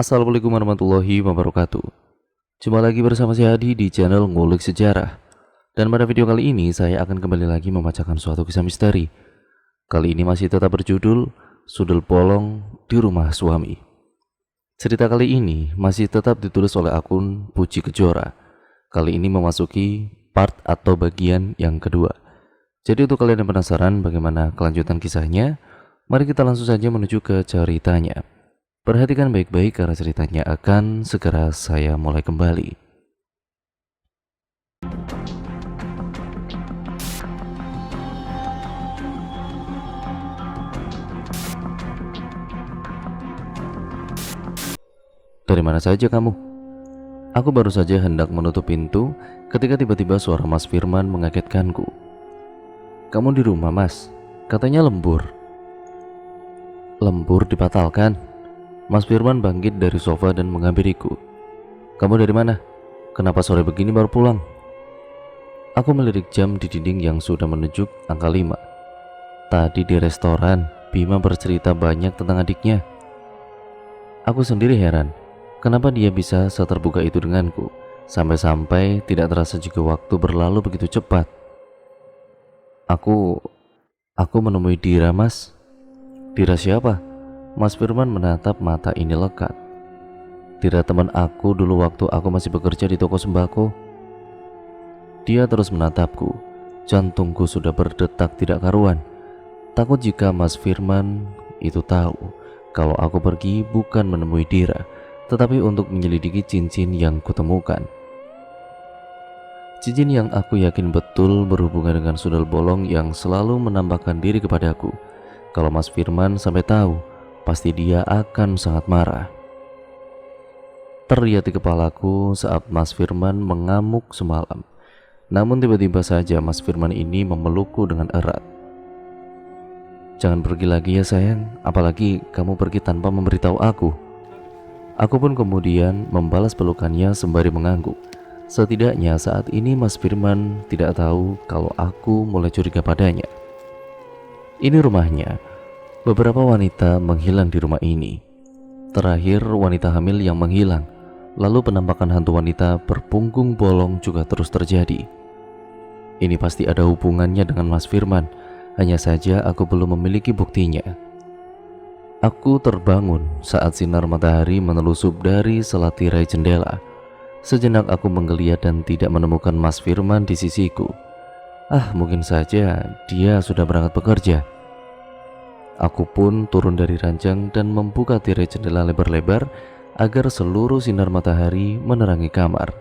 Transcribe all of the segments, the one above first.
Assalamualaikum warahmatullahi wabarakatuh. Jumpa lagi bersama saya Adi di channel Ngulik Sejarah. Dan pada video kali ini saya akan kembali lagi membacakan suatu kisah misteri. Kali ini masih tetap berjudul Sundel Bolong di Rumah Suami. Cerita kali ini masih tetap ditulis oleh akun Puji Kejora. Kali ini memasuki part atau bagian yang kedua. Jadi untuk kalian yang penasaran bagaimana kelanjutan kisahnya, mari kita langsung saja menuju ke ceritanya. Perhatikan baik-baik karena ceritanya akan segera saya mulai kembali. Dari mana saja kamu? Aku baru saja hendak menutup pintu ketika tiba-tiba suara Mas Firman mengagetkanku. Kamu di rumah, Mas? Katanya lembur. Lembur dibatalkan? Mas Firman bangkit dari sofa dan menghampiriku. Kamu dari mana? Kenapa sore begini baru pulang? Aku melirik jam di dinding yang sudah menunjuk angka 5. Tadi di restoran, Bima bercerita banyak tentang adiknya. Aku sendiri heran, kenapa dia bisa seterbuka itu denganku, sampai-sampai tidak terasa juga waktu berlalu begitu cepat. Aku menemui Dira, Mas. Dira siapa? Mas Firman menatap mata ini lekat. Dira teman aku dulu waktu aku masih bekerja di toko sembako. Dia terus menatapku. Jantungku sudah berdetak tidak karuan. Takut jika Mas Firman itu tahu kalau aku pergi bukan menemui Dira, tetapi untuk menyelidiki cincin yang kutemukan. Cincin yang aku yakin betul berhubungan dengan sundel bolong yang selalu menampakkan diri kepadaku. Kalau Mas Firman sampai tahu, pasti dia akan sangat marah. Terlihat di kepalaku saat Mas Firman mengamuk semalam. Namun tiba-tiba saja Mas Firman ini memelukku dengan erat. Jangan pergi lagi ya sayang, apalagi kamu pergi tanpa memberitahu aku. Aku pun kemudian membalas pelukannya sembari mengangguk. Setidaknya saat ini Mas Firman tidak tahu kalau aku mulai curiga padanya. Ini rumahnya. Beberapa wanita menghilang di rumah ini. Terakhir wanita hamil yang menghilang. Lalu penampakan hantu wanita berpunggung bolong juga terus terjadi. Ini pasti ada hubungannya dengan Mas Firman. Hanya saja aku belum memiliki buktinya. Aku terbangun saat sinar matahari menelusup dari sela tirai jendela. Sejenak aku menggeliat dan tidak menemukan Mas Firman di sisiku. Mungkin saja dia sudah berangkat bekerja. Aku pun turun dari ranjang dan membuka tirai jendela lebar-lebar agar seluruh sinar matahari menerangi kamar.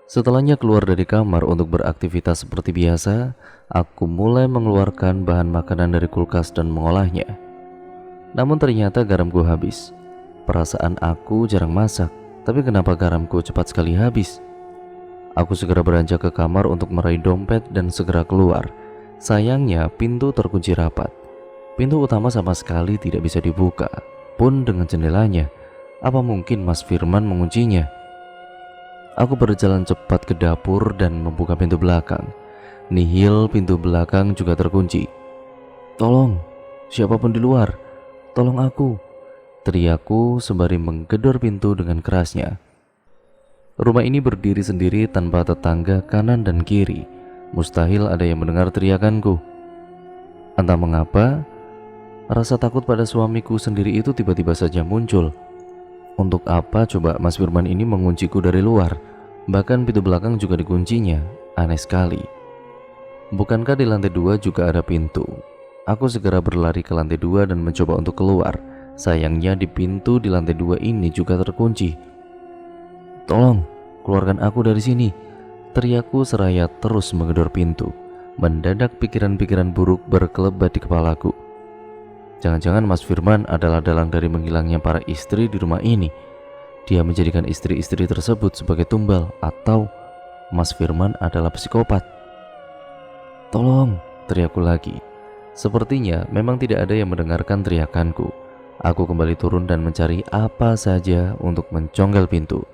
Setelahnya keluar dari kamar untuk beraktivitas seperti biasa, aku mulai mengeluarkan bahan makanan dari kulkas dan mengolahnya. Namun ternyata garamku habis. Perasaan aku jarang masak, tapi kenapa garamku cepat sekali habis? Aku segera beranjak ke kamar untuk meraih dompet dan segera keluar. Sayangnya pintu terkunci rapat. Pintu utama sama sekali tidak bisa dibuka, pun dengan jendelanya. Apa mungkin Mas Firman menguncinya? Aku berjalan cepat ke dapur dan membuka pintu belakang. Nihil, pintu belakang juga terkunci. Tolong, siapapun di luar, tolong aku, teriakku sembari menggedor pintu dengan kerasnya. Rumah ini berdiri sendiri tanpa tetangga kanan dan kiri. Mustahil ada yang mendengar teriakanku. Entah mengapa, rasa takut pada suamiku sendiri itu tiba-tiba saja muncul. Untuk apa coba Mas Firman ini mengunciku dari luar? Bahkan pintu belakang juga dikuncinya. Aneh sekali. Bukankah di lantai 2 juga ada pintu? Aku segera berlari ke lantai 2 dan mencoba untuk keluar. Sayangnya di pintu di lantai 2 ini juga terkunci. Tolong, keluarkan aku dari sini, teriakku seraya terus menggedor pintu. Mendadak pikiran-pikiran buruk berkelebat di kepalaku. Jangan-jangan Mas Firman adalah dalang dari menghilangnya para istri di rumah ini. Dia menjadikan istri-istri tersebut sebagai tumbal, atau Mas Firman adalah psikopat. Tolong, teriakku lagi. Sepertinya memang tidak ada yang mendengarkan teriakanku. Aku kembali turun dan mencari apa saja untuk mencongkel pintu.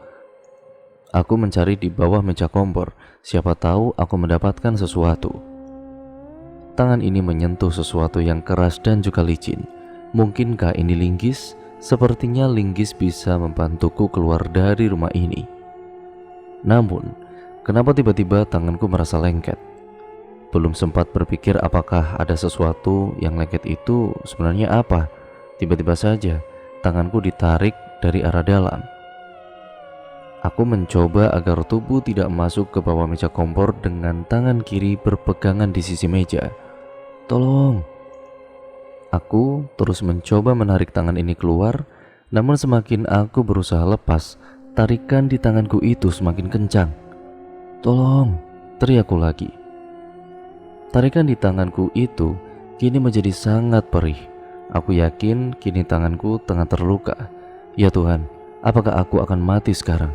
Aku mencari di bawah meja kompor, siapa tahu aku mendapatkan sesuatu. Tangan ini menyentuh sesuatu yang keras dan juga licin. Mungkinkah ini linggis? Sepertinya linggis bisa membantuku keluar dari rumah ini. Namun, kenapa tiba-tiba tanganku merasa lengket? Belum sempat berpikir apakah ada sesuatu yang lengket itu sebenarnya apa. Tiba-tiba saja tanganku ditarik dari arah dalam. Aku mencoba agar tubuh tidak masuk ke bawah meja kompor dengan tangan kiri berpegangan di sisi meja. Tolong! Aku terus mencoba menarik tangan ini keluar, namun semakin aku berusaha lepas, tarikan di tanganku itu semakin kencang. Tolong! Teriakku lagi. Tarikan di tanganku itu kini menjadi sangat perih. Aku yakin kini tanganku tengah terluka. Ya Tuhan, apakah aku akan mati sekarang?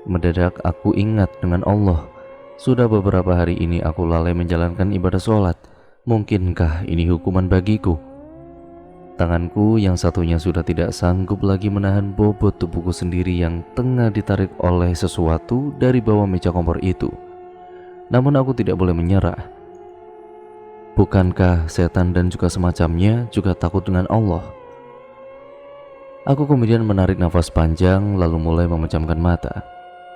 Mendadak aku ingat dengan Allah. Sudah beberapa hari ini aku lalai menjalankan ibadah sholat. Mungkinkah ini hukuman bagiku? Tanganku yang satunya sudah tidak sanggup lagi menahan bobot tubuhku sendiri yang tengah ditarik oleh sesuatu dari bawah meja kompor itu. Namun aku tidak boleh menyerah. Bukankah setan dan juga semacamnya juga takut dengan Allah? Aku kemudian menarik nafas panjang lalu mulai memejamkan mata.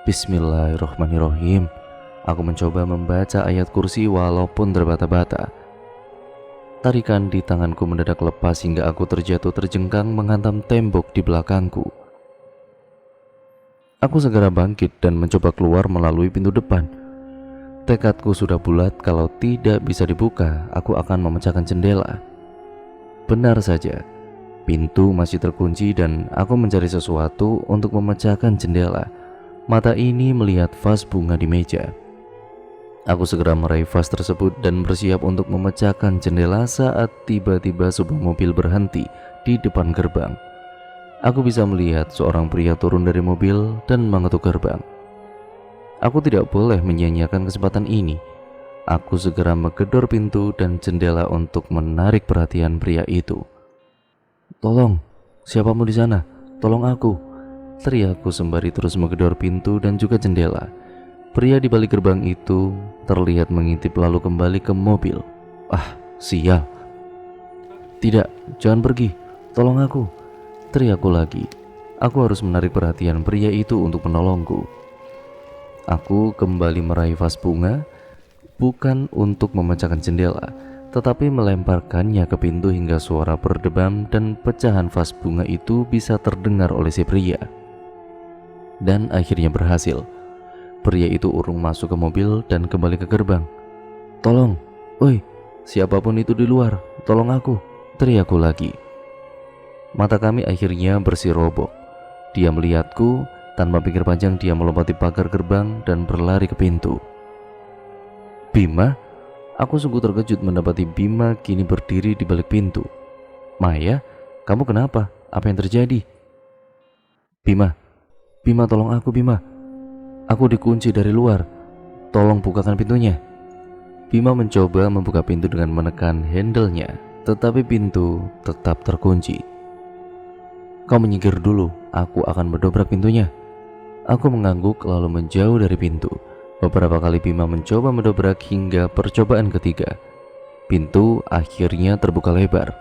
Bismillahirrahmanirrahim. Aku mencoba membaca ayat kursi walaupun terbata-bata. Tarikan di tanganku mendadak lepas hingga aku terjatuh terjengkang menghantam tembok di belakangku. Aku segera bangkit dan mencoba keluar melalui pintu depan. Tekadku sudah bulat, kalau tidak bisa dibuka, aku akan memecahkan jendela. Benar saja, pintu masih terkunci dan aku mencari sesuatu untuk memecahkan jendela. Mata ini melihat vas bunga di meja. Aku segera meraih vas tersebut dan bersiap untuk memecahkan jendela saat tiba-tiba sebuah mobil berhenti di depan gerbang. Aku bisa melihat seorang pria turun dari mobil dan mengetuk gerbang. Aku tidak boleh menyia-nyiakan kesempatan ini. Aku segera menggedor pintu dan jendela untuk menarik perhatian pria itu. Tolong, siapamu di sana? Tolong aku! Teriakku sembari terus menggedor pintu dan juga jendela. Pria di balik gerbang itu terlihat mengintip lalu kembali ke mobil. Ah, sial. Tidak, jangan pergi. Tolong aku. Teriakku lagi. Aku harus menarik perhatian pria itu untuk menolongku. Aku kembali meraih vas bunga, bukan untuk memecahkan jendela, tetapi melemparkannya ke pintu hingga suara berdebam dan pecahan vas bunga itu bisa terdengar oleh si pria. Dan akhirnya berhasil. Pria itu urung masuk ke mobil dan kembali ke gerbang. Tolong, woi, siapapun itu di luar, tolong aku, teriakku lagi. Mata kami akhirnya bersirobok. Dia melihatku, tanpa pikir panjang dia melompati pagar gerbang dan berlari ke pintu. Bima? Aku sungguh terkejut mendapati Bima kini berdiri di balik pintu. Maya, kamu kenapa? Apa yang terjadi? Bima, Bima tolong aku Bima. Aku dikunci dari luar. Tolong bukakan pintunya. Bima mencoba membuka pintu dengan menekan handle-nya, tetapi pintu tetap terkunci. Kau menyingkir dulu, aku akan mendobrak pintunya. Aku mengangguk lalu menjauh dari pintu. Beberapa kali Bima mencoba mendobrak hingga percobaan ketiga. Pintu akhirnya terbuka lebar.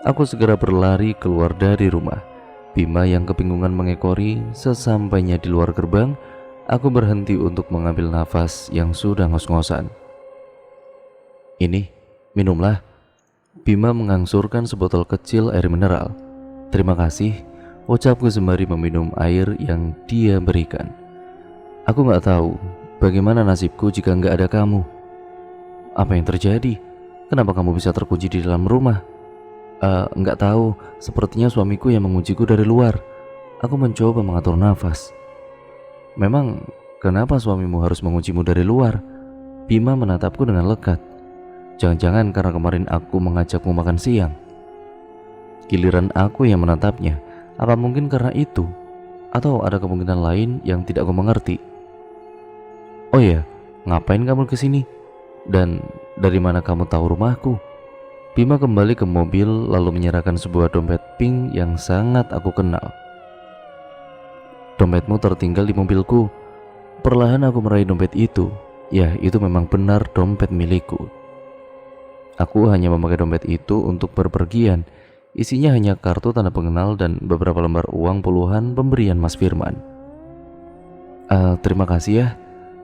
Aku segera berlari keluar dari rumah. Bima yang kebingungan mengekori. Sesampainya di luar gerbang, aku berhenti untuk mengambil nafas yang sudah ngos-ngosan. Ini, minumlah. Bima mengangsurkan sebotol kecil air mineral. Terima kasih, ucapku sembari meminum air yang dia berikan. Aku gak tahu bagaimana nasibku jika gak ada kamu. Apa yang terjadi? Kenapa kamu bisa terkunci di dalam rumah? Nggak tahu, sepertinya suamiku yang mengunciku dari luar. Aku mencoba mengatur nafas. Memang, kenapa suamimu harus menguncimu dari luar? Bima menatapku dengan lekat. Jangan-jangan karena kemarin aku mengajakmu makan siang. Giliran aku yang menatapnya. Apa mungkin karena itu? Atau ada kemungkinan lain yang tidak aku mengerti? Oh ya, ngapain kamu kesini? Dan dari mana kamu tahu rumahku? Bima kembali ke mobil lalu menyerahkan sebuah dompet pink yang sangat aku kenal. Dompetmu tertinggal di mobilku. Perlahan aku meraih dompet itu. Ya, itu memang benar dompet milikku. Aku hanya memakai dompet itu untuk berpergian Isinya hanya kartu tanda pengenal dan beberapa lembar uang puluhan pemberian Mas Firman. Terima kasih ya,"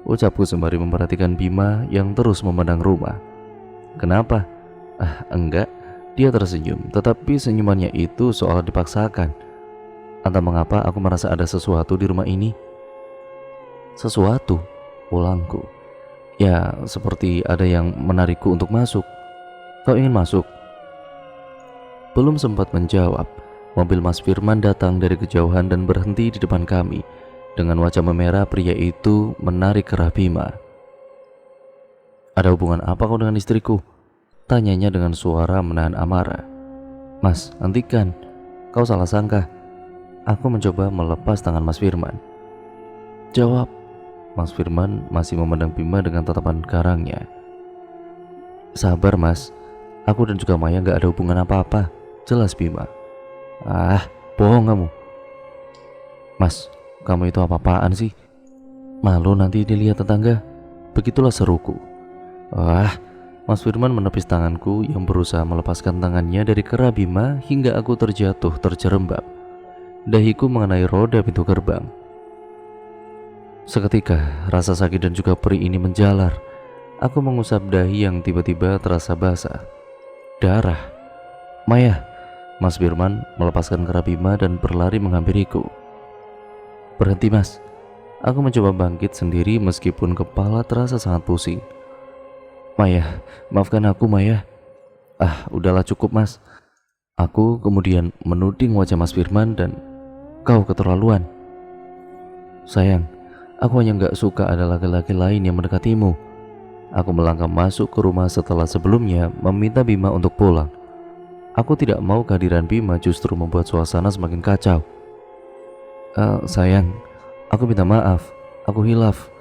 ucapku sembari memperhatikan Bima yang terus memandang rumah. "Kenapa?" Enggak," dia tersenyum, tetapi senyumannya itu seolah dipaksakan. "Entah mengapa aku merasa ada sesuatu di rumah ini." "Sesuatu?" ulangku. "Ya, seperti ada yang menarikku untuk masuk." "Kau ingin masuk?" Belum sempat menjawab, mobil Mas Firman datang dari kejauhan dan berhenti di depan kami. Dengan wajah memerah, pria itu menarik kerah Bima. "Ada hubungan apa kau dengan istriku?" tanyanya dengan suara menahan amarah. "Mas, hentikan, kau salah sangka." Aku mencoba melepas tangan Mas Firman. "Jawab." Mas Firman masih memandang Bima dengan tatapan garangnya. "Sabar Mas, aku dan juga Maya gak ada hubungan apa-apa," jelas Bima. Bohong kamu." "Mas, kamu itu apa-apaan sih? Malu nanti dilihat tetangga." Begitulah seruku. Mas Firman menepis tanganku yang berusaha melepaskan tangannya dari kerah Bima hingga aku terjatuh terjerembab. Dahiku mengenai roda pintu gerbang. Seketika rasa sakit dan juga perih ini menjalar. Aku mengusap dahi yang tiba-tiba terasa basah. Darah. "Maya!" Mas Firman melepaskan kerah Bima dan berlari menghampiriku. "Berhenti Mas." Aku mencoba bangkit sendiri meskipun kepala terasa sangat pusing. "Maya, maafkan aku Maya." Udahlah cukup Mas." Aku kemudian menuding wajah Mas Firman dan, "Kau keterlaluan." "Sayang, aku hanya gak suka ada laki-laki lain yang mendekatimu." Aku melangkah masuk ke rumah setelah sebelumnya meminta Bima untuk pulang. Aku tidak mau kehadiran Bima justru membuat suasana semakin kacau. Sayang, aku minta maaf, aku hilaf,"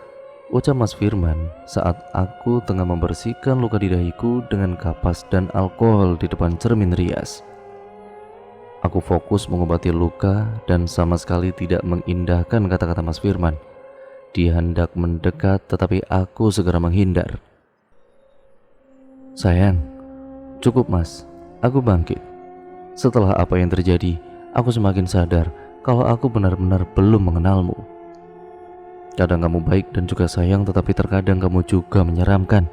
ucap Mas Firman saat aku tengah membersihkan luka di dahiku dengan kapas dan alkohol di depan cermin rias. Aku fokus mengobati luka dan sama sekali tidak mengindahkan kata-kata Mas Firman. Dia hendak mendekat tetapi aku segera menghindar. "Sayang, cukup Mas." Aku bangkit. Setelah apa yang terjadi, aku semakin sadar kalau aku benar-benar belum mengenalmu. Kadang kamu baik dan juga sayang, tetapi terkadang kamu juga menyeramkan.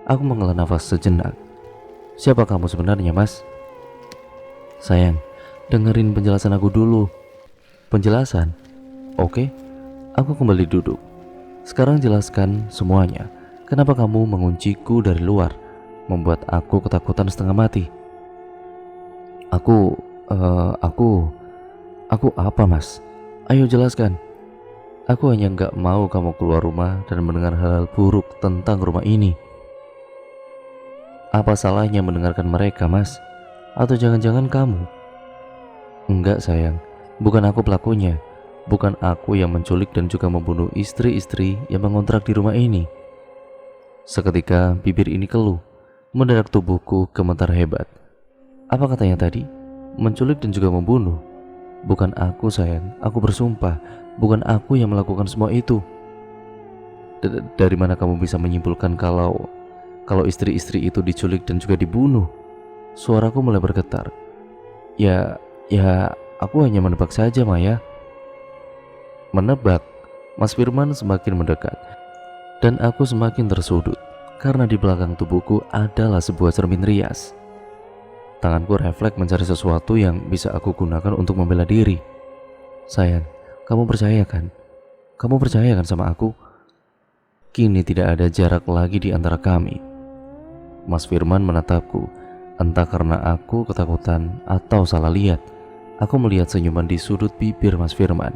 Aku menghela nafas sejenak. "Siapa kamu sebenarnya Mas?" "Sayang, dengerin penjelasan aku dulu." "Penjelasan? Oke." Aku kembali duduk. "Sekarang jelaskan semuanya. Kenapa kamu mengunciku dari luar, membuat aku ketakutan setengah mati?" Aku apa Mas? Ayo jelaskan." "Aku hanya gak mau kamu keluar rumah dan mendengar hal-hal buruk tentang rumah ini." "Apa salahnya mendengarkan mereka Mas? Atau jangan-jangan kamu?" "Enggak sayang, bukan aku pelakunya. Bukan aku yang menculik dan juga membunuh istri-istri yang mengontrak di rumah ini." Seketika bibir ini keluh, mendadak tubuhku gemetar hebat. Apa katanya tadi? Menculik dan juga membunuh? Bukan aku sayang, aku bersumpah, bukan aku yang melakukan semua itu. Dari mana kamu bisa menyimpulkan kalau istri-istri itu diculik dan juga dibunuh?" Suaraku mulai bergetar. Ya, aku hanya menebak saja Maya." "Menebak?" Mas Firman semakin mendekat dan aku semakin tersudut karena di belakang tubuhku adalah sebuah cermin rias. Tanganku refleks mencari sesuatu yang bisa aku gunakan untuk membela diri. "Sayang, kamu percaya kan? Kamu percaya kan sama aku? Kini tidak ada jarak lagi di antara kami." Mas Firman menatapku. Entah karena aku ketakutan atau salah lihat, aku melihat senyuman di sudut bibir Mas Firman.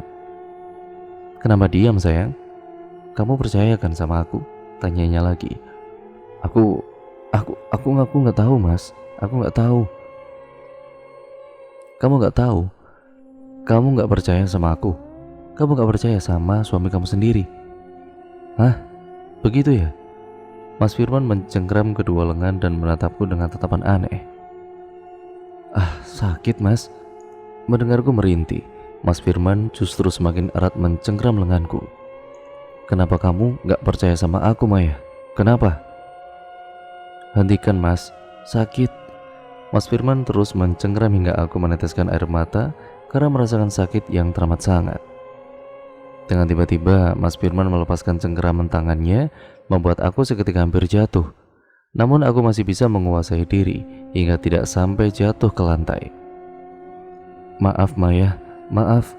"Kenapa diam sayang? Kamu percaya kan sama aku?" tanyanya lagi. Aku nggak tahu Mas. Aku nggak tahu." "Kamu nggak tahu? Kamu nggak percaya sama aku? Kamu nggak percaya sama suami kamu sendiri? Hah? Begitu ya?" Mas Firman mencengkram kedua lengan dan menatapku dengan tatapan aneh. Sakit Mas." Mendengarku merintih, Mas Firman justru semakin erat mencengkram lenganku. "Kenapa kamu gak percaya sama aku Maya? Kenapa?" "Hentikan Mas, sakit." Mas Firman terus mencengkeram hingga aku meneteskan air mata karena merasakan sakit yang teramat sangat. Dengan tiba-tiba, Mas Firman melepaskan cengkeraman tangannya, membuat aku seketika hampir jatuh. Namun aku masih bisa menguasai diri hingga tidak sampai jatuh ke lantai. "Maaf Maya, maaf."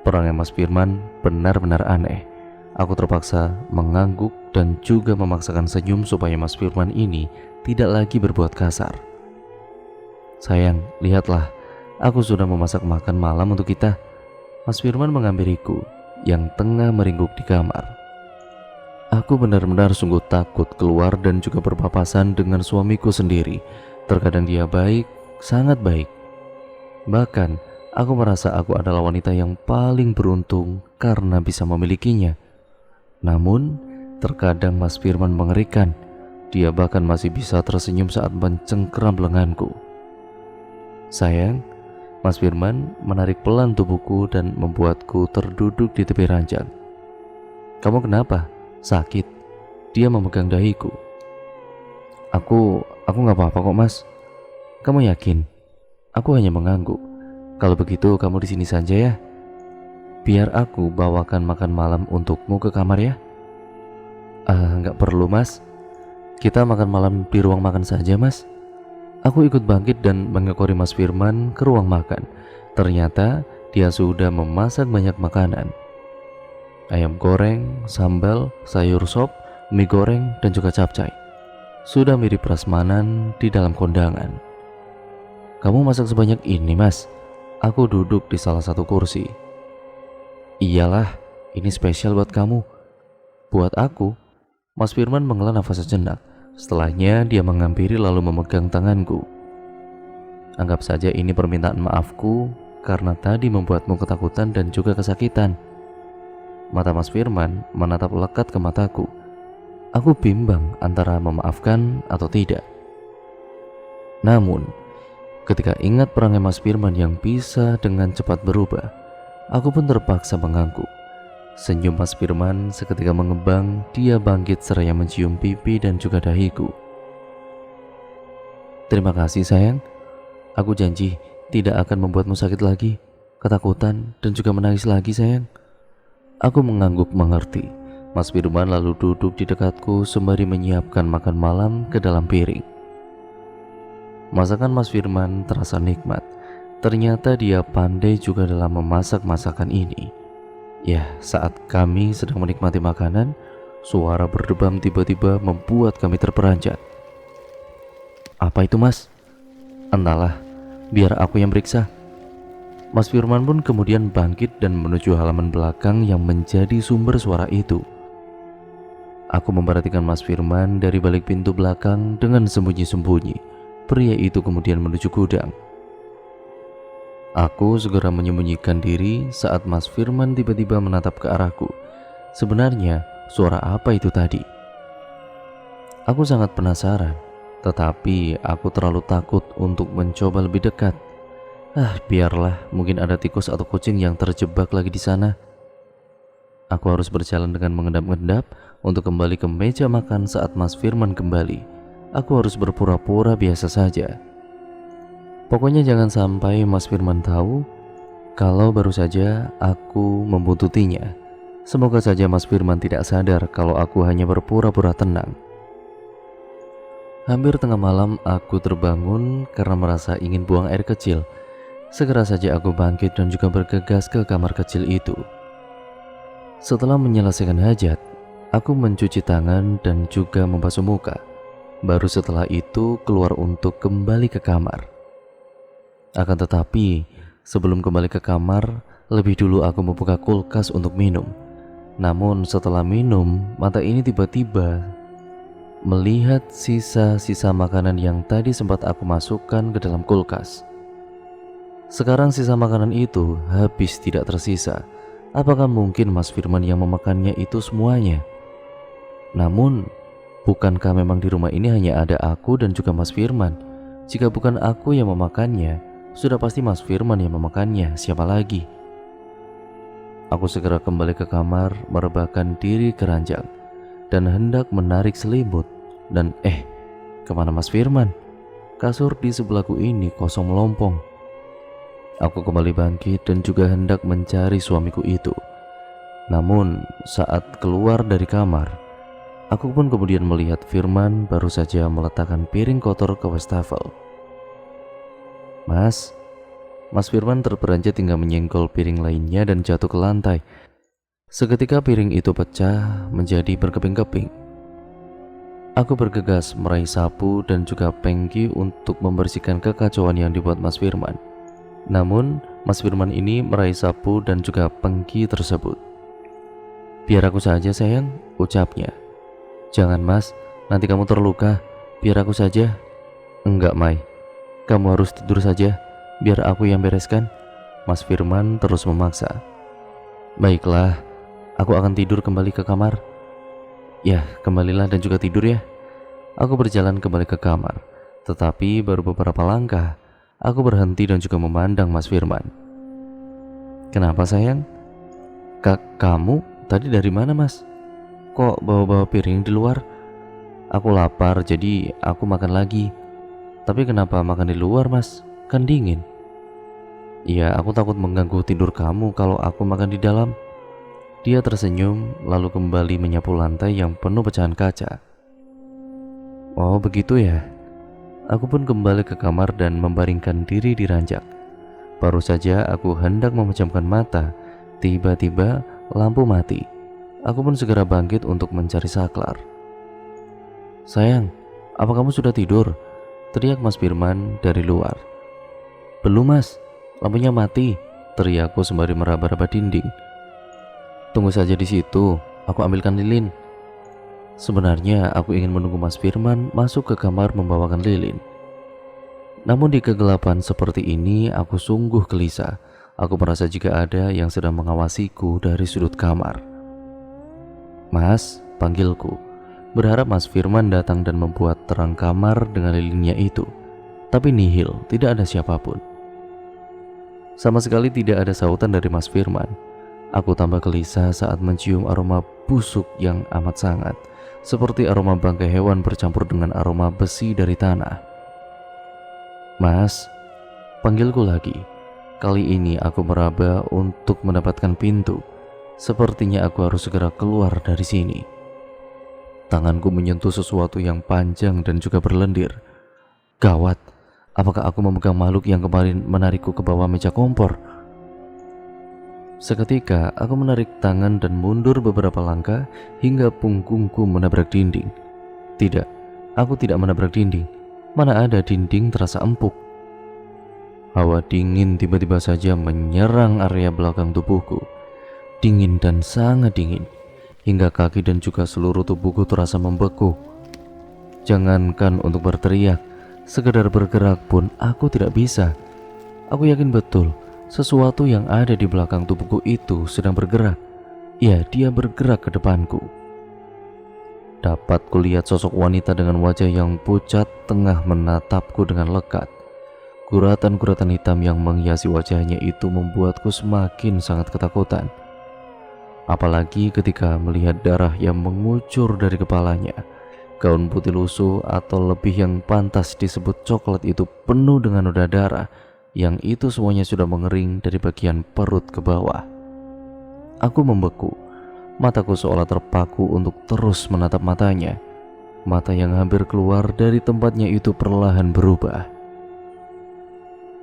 Perangai Mas Firman benar-benar aneh. Aku terpaksa mengangguk dan juga memaksakan senyum supaya Mas Firman ini tidak lagi berbuat kasar. "Sayang, lihatlah, aku sudah memasak makan malam untuk kita." Mas Firman menghampiriku yang tengah meringkuk di kamar. Aku benar-benar sungguh takut keluar dan juga berpapasan dengan suamiku sendiri. Terkadang dia baik, sangat baik. Bahkan, aku merasa aku adalah wanita yang paling beruntung karena bisa memilikinya. Namun, terkadang Mas Firman mengerikan. Dia bahkan masih bisa tersenyum saat mencengkeram lenganku. "Sayang," Mas Firman menarik pelan tubuhku dan membuatku terduduk di tepi ranjang. "Kamu kenapa? Sakit?" Dia memegang dahiku. Aku gak apa-apa kok Mas." "Kamu yakin?" Aku hanya mengangguk. "Kalau begitu kamu di sini saja ya. Biar aku bawakan makan malam untukmu ke kamar ya." Nggak perlu Mas. Kita makan malam di ruang makan saja Mas." Aku ikut bangkit dan mengekori Mas Firman ke ruang makan. Ternyata dia sudah memasak banyak makanan. Ayam goreng, sambal, sayur sop, mie goreng, dan juga capcay. Sudah mirip prasmanan di dalam kondangan. "Kamu masak sebanyak ini Mas?" Aku duduk di salah satu kursi. "Iyalah, ini spesial buat kamu." "Buat aku?" Mas Firman menghela nafas sejenak. Setelahnya dia menghampiri lalu memegang tanganku. "Anggap saja ini permintaan maafku karena tadi membuatmu ketakutan dan juga kesakitan." Mata Mas Firman menatap lekat ke mataku. Aku bimbang antara memaafkan atau tidak. Namun, ketika ingat perangai Mas Firman yang bisa dengan cepat berubah, aku pun terpaksa mengangguk. Senyum Mas Firman seketika mengembang. Dia bangkit seraya mencium pipi dan juga dahiku. "Terima kasih sayang. Aku janji tidak akan membuatmu sakit lagi, ketakutan, dan juga menangis lagi sayang." Aku mengangguk mengerti. Mas Firman lalu duduk di dekatku sembari menyiapkan makan malam ke dalam piring. Masakan Mas Firman terasa nikmat. Ternyata dia pandai juga dalam memasak masakan ini. Ya, saat kami sedang menikmati makanan, suara berdebam tiba-tiba membuat kami terperanjat. "Apa itu Mas?" "Entahlah, biar aku yang periksa." Mas Firman pun kemudian bangkit dan menuju halaman belakang yang menjadi sumber suara itu. Aku memperhatikan Mas Firman dari balik pintu belakang dengan sembunyi-sembunyi. Pria itu kemudian menuju gudang. Aku segera menyembunyikan diri saat Mas Firman tiba-tiba menatap ke arahku. Sebenarnya suara apa itu tadi? Aku sangat penasaran, tetapi aku terlalu takut untuk mencoba lebih dekat. Biarlah, mungkin ada tikus atau kucing yang terjebak lagi di sana. Aku harus berjalan dengan mengendap-endap untuk kembali ke meja makan saat Mas Firman kembali. Aku harus berpura-pura biasa saja. Pokoknya jangan sampai Mas Firman tahu kalau baru saja aku membuntutinya. Semoga saja Mas Firman tidak sadar kalau aku hanya berpura-pura tenang. Hampir tengah malam aku terbangun karena merasa ingin buang air kecil. Segera saja aku bangkit dan juga bergegas ke kamar kecil itu. Setelah menyelesaikan hajat, aku mencuci tangan dan juga membasuh muka. Baru setelah itu keluar untuk kembali ke kamar. Akan tetapi, sebelum kembali ke kamar, lebih dulu aku membuka kulkas untuk minum. Namun setelah minum, mata ini tiba-tiba melihat sisa-sisa makanan yang tadi sempat aku masukkan ke dalam kulkas. Sekarang sisa makanan itu habis tidak tersisa. Apakah mungkin Mas Firman yang memakannya itu semuanya? Namun, bukankah memang di rumah ini hanya ada aku dan juga Mas Firman? Jika bukan aku yang memakannya, sudah pasti Mas Firman yang memakannya. Siapa lagi? Aku segera kembali ke kamar, merebahkan diri ke ranjang, dan hendak menarik selimut. Dan kemana Mas Firman? kasur di sebelahku ini kosong melompong. Aku kembali bangkit dan juga hendak mencari suamiku itu. Namun saat keluar dari kamar, aku pun kemudian melihat Firman baru saja meletakkan piring kotor ke wastafel. Mas Firman terperanjat hingga menyenggol piring lainnya dan jatuh ke lantai. Seketika piring itu pecah menjadi berkeping-keping. Aku bergegas meraih sapu dan juga pengki untuk membersihkan kekacauan yang dibuat Mas Firman. Namun Mas Firman ini meraih sapu dan juga pengki tersebut. "Biar aku saja sayang," ucapnya. "Jangan Mas, nanti kamu terluka. Biar aku saja." "Enggak Mai, kamu harus tidur saja, biar aku yang bereskan." Mas Firman terus memaksa. "Baiklah, aku akan tidur kembali ke kamar." "Ya, kembalilah dan juga tidur ya." Aku berjalan kembali ke kamar, tetapi baru beberapa langkah, aku berhenti dan juga memandang Mas Firman. "Kenapa sayang? Kamu tadi dari mana Mas? Kok bawa-bawa piring di luar?" "Aku lapar jadi aku makan lagi." "Tapi kenapa makan di luar Mas? Kan dingin." "Iya, aku takut mengganggu tidur kamu kalau aku makan di dalam." Dia tersenyum lalu kembali menyapu lantai yang penuh pecahan kaca. "Oh begitu ya." Aku pun kembali ke kamar dan membaringkan diri di ranjang. Baru saja aku hendak memejamkan mata, tiba-tiba lampu mati. Aku pun segera bangkit untuk mencari saklar. "Sayang, apa kamu sudah tidur?" teriak Mas Firman dari luar. "Belum Mas, lampunya mati," teriakku sembari meraba-raba dinding. "Tunggu saja di situ, aku ambilkan lilin." Sebenarnya aku ingin menunggu Mas Firman masuk ke kamar membawakan lilin. Namun di kegelapan seperti ini aku sungguh gelisah. Aku merasa jika ada yang sedang mengawasiku dari sudut kamar. "Mas," panggilku, berharap Mas Firman datang dan membuat terang kamar dengan lilinnya itu. Tapi nihil, tidak ada siapapun. Sama sekali tidak ada sautan dari Mas Firman. Aku tambah gelisah saat mencium aroma busuk yang amat sangat, seperti aroma bangkai hewan bercampur dengan aroma besi dari tanah. "Mas," panggilku lagi. Kali ini aku meraba untuk mendapatkan pintu. Sepertinya aku harus segera keluar dari sini. Tanganku menyentuh sesuatu yang panjang dan juga berlendir. Gawat, apakah aku memegang makhluk yang kemarin menarikku ke bawah meja kompor? Seketika aku menarik tangan dan mundur beberapa langkah hingga punggungku menabrak dinding. Tidak, aku tidak menabrak dinding. Mana ada dinding terasa empuk. Hawa dingin tiba-tiba saja menyerang area belakang tubuhku. Dingin dan sangat dingin, hingga kaki dan juga seluruh tubuhku terasa membeku. Jangankan untuk berteriak, sekedar bergerak pun aku tidak bisa. Aku yakin betul sesuatu yang ada di belakang tubuhku itu sedang bergerak. Ya, dia bergerak ke depanku. Dapat kulihat sosok wanita dengan wajah yang pucat tengah menatapku dengan lekat. Guratan-guratan hitam yang menghiasi wajahnya itu membuatku semakin sangat ketakutan. Apalagi ketika melihat darah yang mengucur dari kepalanya. Gaun putih lusuh atau lebih yang pantas disebut coklat itu penuh dengan noda darah, yang itu semuanya sudah mengering dari bagian perut ke bawah. Aku membeku, mataku seolah terpaku untuk terus menatap matanya. Mata yang hampir keluar dari tempatnya itu perlahan berubah.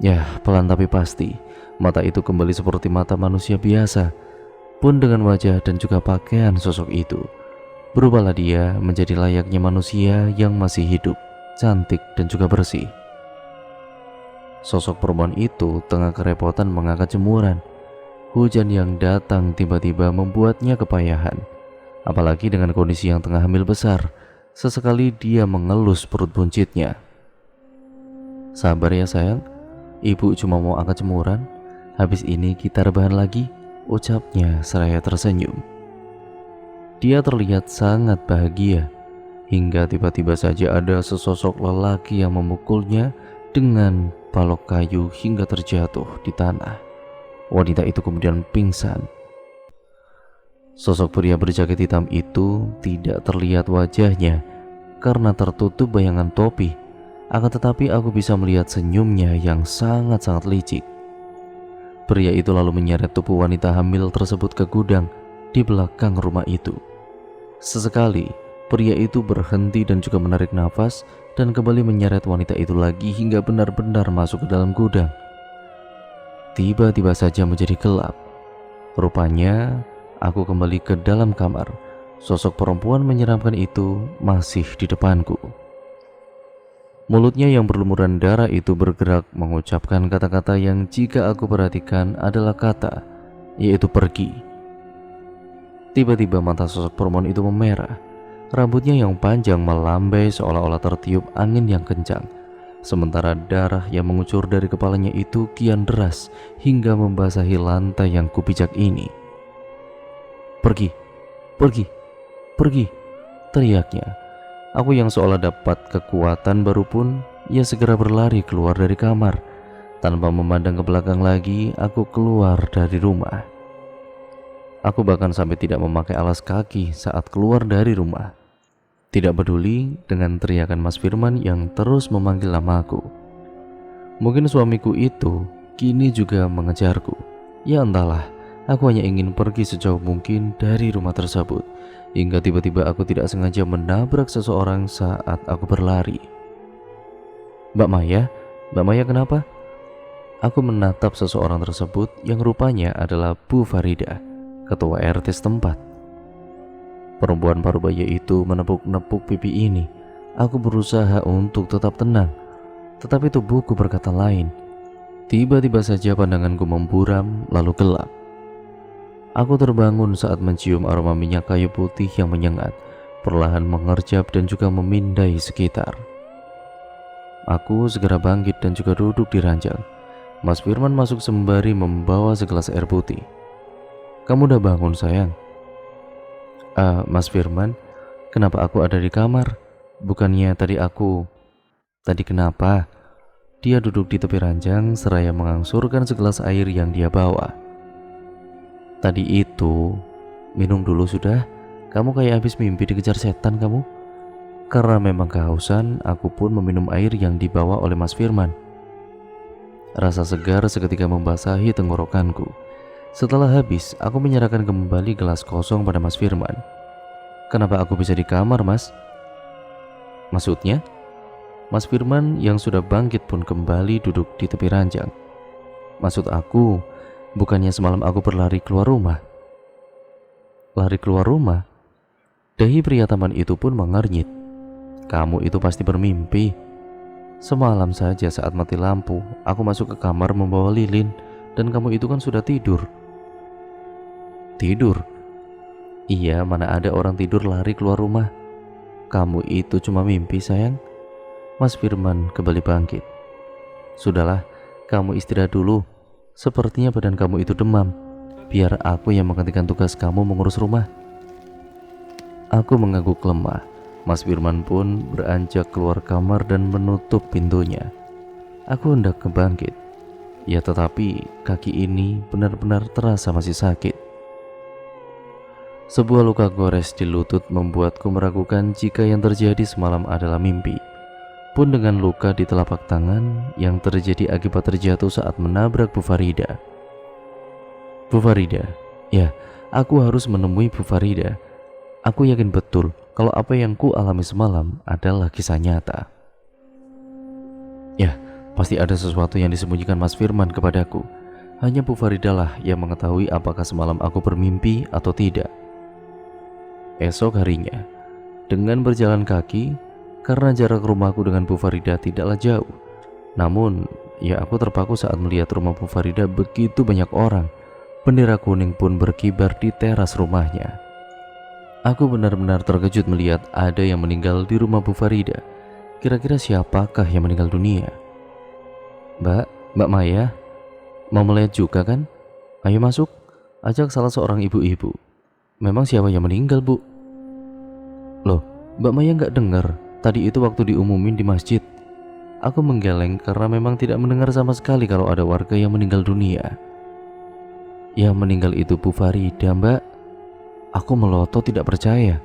Ya, pelan tapi pasti, mata itu kembali seperti mata manusia biasa. Pun dengan wajah dan juga pakaian sosok itu, berubahlah dia menjadi layaknya manusia yang masih hidup, cantik dan juga bersih. Sosok perempuan itu tengah kerepotan mengangkat jemuran. Hujan yang datang tiba-tiba membuatnya kepayahan. Apalagi dengan kondisi yang tengah hamil besar, sesekali dia mengelus perut buncitnya. "Sabar ya sayang, ibu cuma mau angkat jemuran. Habis ini kita rebahan lagi," ucapnya seraya tersenyum. Dia terlihat sangat bahagia, hingga tiba-tiba saja ada sesosok lelaki yang memukulnya dengan balok kayu hingga terjatuh di tanah. Wanita itu kemudian pingsan. Sosok pria berjaket hitam itu tidak terlihat wajahnya karena tertutup bayangan topi. Akan tetapi aku bisa melihat senyumnya yang sangat-sangat licik. Pria itu lalu menyeret tubuh wanita hamil tersebut ke gudang di belakang rumah itu. Sesekali, pria itu berhenti dan juga menarik nafas dan kembali menyeret wanita itu lagi hingga benar-benar masuk ke dalam gudang. Tiba-tiba saja menjadi gelap. Rupanya, aku kembali ke dalam kamar. Sosok perempuan menyeramkan itu masih di depanku. Mulutnya yang berlumuran darah itu bergerak mengucapkan kata-kata yang jika aku perhatikan adalah kata, yaitu pergi. Tiba-tiba mata sosok perempuan itu memerah. Rambutnya yang panjang melambai seolah-olah tertiup angin yang kencang. Sementara darah yang mengucur dari kepalanya itu kian deras hingga membasahi lantai yang kupijak ini. Pergi, pergi, pergi, teriaknya. Aku yang seolah dapat kekuatan baru pun, ia segera berlari keluar dari kamar. Tanpa memandang ke belakang lagi, aku keluar dari rumah. Aku bahkan sampai tidak memakai alas kaki saat keluar dari rumah. Tidak peduli dengan teriakan Mas Firman yang terus memanggil namaku. Mungkin suamiku itu kini juga mengejarku. Ya entahlah, aku hanya ingin pergi sejauh mungkin dari rumah tersebut. Hingga tiba-tiba aku tidak sengaja menabrak seseorang saat aku berlari. Mbak Maya kenapa? Aku menatap seseorang tersebut yang rupanya adalah Bu Farida, ketua RT setempat. Perempuan parubaya itu menepuk-nepuk pipi ini. Aku berusaha untuk tetap tenang, tetapi tubuhku berkata lain. Tiba-tiba saja pandanganku memburam lalu gelap. Aku terbangun saat mencium aroma minyak kayu putih yang menyengat, perlahan mengerjap dan juga memindai sekitar. Aku segera bangkit dan juga duduk di ranjang. Mas Firman masuk sembari membawa segelas air putih. Kamu udah bangun sayang? Mas Firman, kenapa aku ada di kamar? Bukannya tadi kenapa? Dia duduk di tepi ranjang seraya mengangsurkan segelas air yang dia bawa. Tadi itu, minum dulu sudah. Kamu kayak habis mimpi dikejar setan kamu. Karena memang kehausan, aku pun meminum air yang dibawa oleh Mas Firman. Rasa segar seketika membasahi tenggorokanku. Setelah habis, aku menyerahkan kembali gelas kosong pada Mas Firman. Kenapa aku bisa di kamar, Mas? Maksudnya? Mas Firman yang sudah bangkit pun kembali duduk di tepi ranjang. Maksud aku, bukannya semalam aku berlari keluar rumah? Lari keluar rumah? Dahi pria taman itu pun mengernyit. Kamu itu pasti bermimpi. Semalam saja saat mati lampu, aku masuk ke kamar membawa lilin dan kamu itu kan sudah tidur. Tidur? Iya, mana ada orang tidur lari keluar rumah. Kamu itu cuma mimpi sayang. Mas Firman kembali bangkit. Sudahlah, kamu istirahat dulu. Sepertinya badan kamu itu demam. Biar aku yang menggantikan tugas kamu mengurus rumah. Aku mengangguk lemah. Mas Firman pun beranjak keluar kamar dan menutup pintunya. Aku hendak kebangkit. Ya tetapi kaki ini benar-benar terasa masih sakit. Sebuah luka gores di lutut membuatku meragukan jika yang terjadi semalam adalah mimpi. Pun dengan luka di telapak tangan yang terjadi akibat terjatuh saat menabrak Bu Farida. Bu Farida, ya, aku harus menemui Bu Farida. Aku yakin betul kalau apa yang ku alami semalam adalah kisah nyata. Ya, pasti ada sesuatu yang disembunyikan Mas Firman kepadaku. Hanya Bu Farida lah yang mengetahui apakah semalam aku bermimpi atau tidak. Esok harinya, dengan berjalan kaki, karena jarak rumahku dengan Bu Farida tidaklah jauh. Namun, ya aku terpaku saat melihat rumah Bu Farida begitu banyak orang. Bendera kuning pun berkibar di teras rumahnya. Aku benar-benar terkejut melihat ada yang meninggal di rumah Bu Farida. Kira-kira siapakah yang meninggal dunia? Mbak Maya, mau melihat juga kan? Ayo masuk, ajak salah seorang ibu-ibu. Memang siapa yang meninggal, Bu? Loh, Mbak Maya nggak dengar? Tadi itu waktu diumumin di masjid. Aku menggeleng karena memang tidak mendengar sama sekali kalau ada warga yang meninggal dunia. Yang meninggal itu Bu Farida, Mbak. Aku melotot tidak percaya.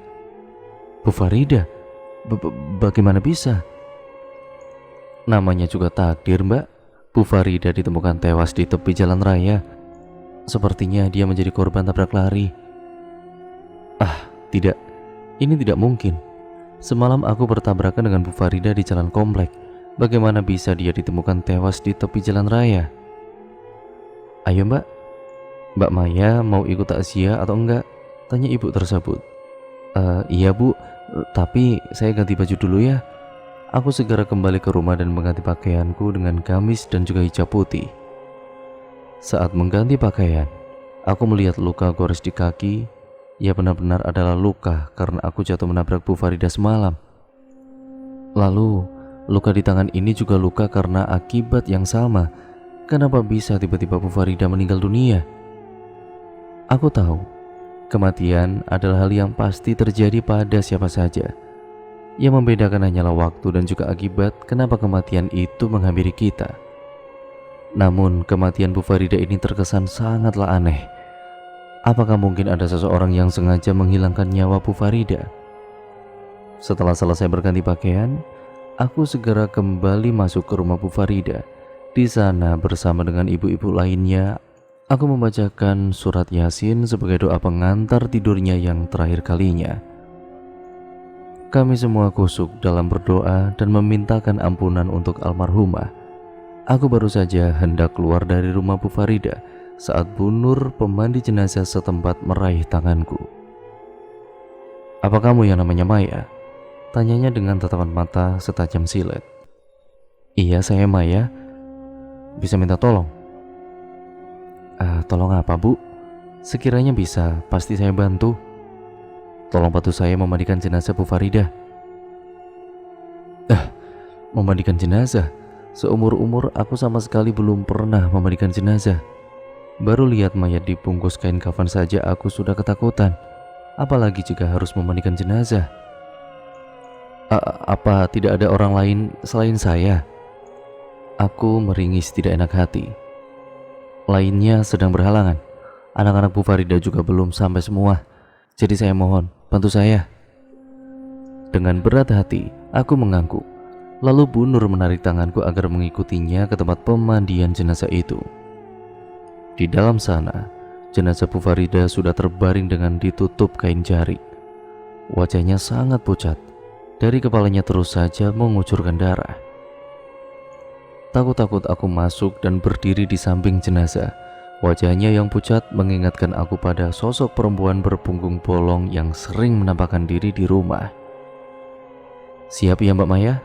Bu Farida? Bagaimana bisa? Namanya juga takdir, Mbak. Bu Farida ditemukan tewas di tepi jalan raya. Sepertinya dia menjadi korban tabrak lari. Ah, tidak. Ini tidak mungkin. Semalam aku bertabrakan dengan Bu Farida di jalan komplek. Bagaimana bisa dia ditemukan tewas di tepi jalan raya? Ayo Mbak, Mbak Maya mau ikut takziah atau enggak? Tanya ibu tersebut. Iya Bu, tapi saya ganti baju dulu ya. Aku segera kembali ke rumah dan mengganti pakaianku dengan gamis dan juga hijab putih. Saat mengganti pakaian, aku melihat luka gores di kaki. Ya benar-benar adalah luka karena aku jatuh menabrak Bu Farida semalam. Lalu, luka di tangan ini juga luka karena akibat yang sama. Kenapa bisa tiba-tiba Bu Farida meninggal dunia? Aku tahu, kematian adalah hal yang pasti terjadi pada siapa saja. Yang membedakan hanyalah waktu dan juga akibat kenapa kematian itu menghampiri kita. Namun kematian Bu Farida ini terkesan sangatlah aneh. Apakah mungkin ada seseorang yang sengaja menghilangkan nyawa Bu Farida? Setelah selesai berganti pakaian, aku segera kembali masuk ke rumah Bu Farida. Di sana bersama dengan ibu-ibu lainnya, aku membacakan surat Yasin sebagai doa pengantar tidurnya yang terakhir kalinya. Kami semua kusuk dalam berdoa dan memintakan ampunan untuk almarhumah. Aku baru saja hendak keluar dari rumah Bu Farida saat Bu Nur, pemandi jenazah setempat, meraih tanganku. Apa kamu yang namanya Maya? Tanyanya dengan tatapan mata setajam silet. Iya, saya Maya. Bisa minta tolong? Tolong apa Bu? Sekiranya bisa, pasti saya bantu. Tolong bantu saya memandikan jenazah Bu Farida. Memandikan jenazah? Seumur-umur aku sama sekali belum pernah memandikan jenazah. Baru lihat mayat dibungkus kain kafan saja aku sudah ketakutan. Apalagi jika harus memandikan jenazah. Apa tidak ada orang lain selain saya? Aku meringis tidak enak hati. Lainnya sedang berhalangan. Anak-anak Bu Farida juga belum sampai semua. Jadi saya mohon, bantu saya. Dengan berat hati, aku mengangguk. Lalu Bu Nur menarik tanganku agar mengikutinya ke tempat pemandian jenazah itu. Di dalam sana, jenazah Bu Farida sudah terbaring dengan ditutup kain jarik. Wajahnya sangat pucat. Dari kepalanya terus saja mengucurkan darah. Takut-takut aku masuk dan berdiri di samping jenazah. Wajahnya yang pucat mengingatkan aku pada sosok perempuan berpunggung bolong yang sering menampakkan diri di rumah. Siap ya Mbak Maya?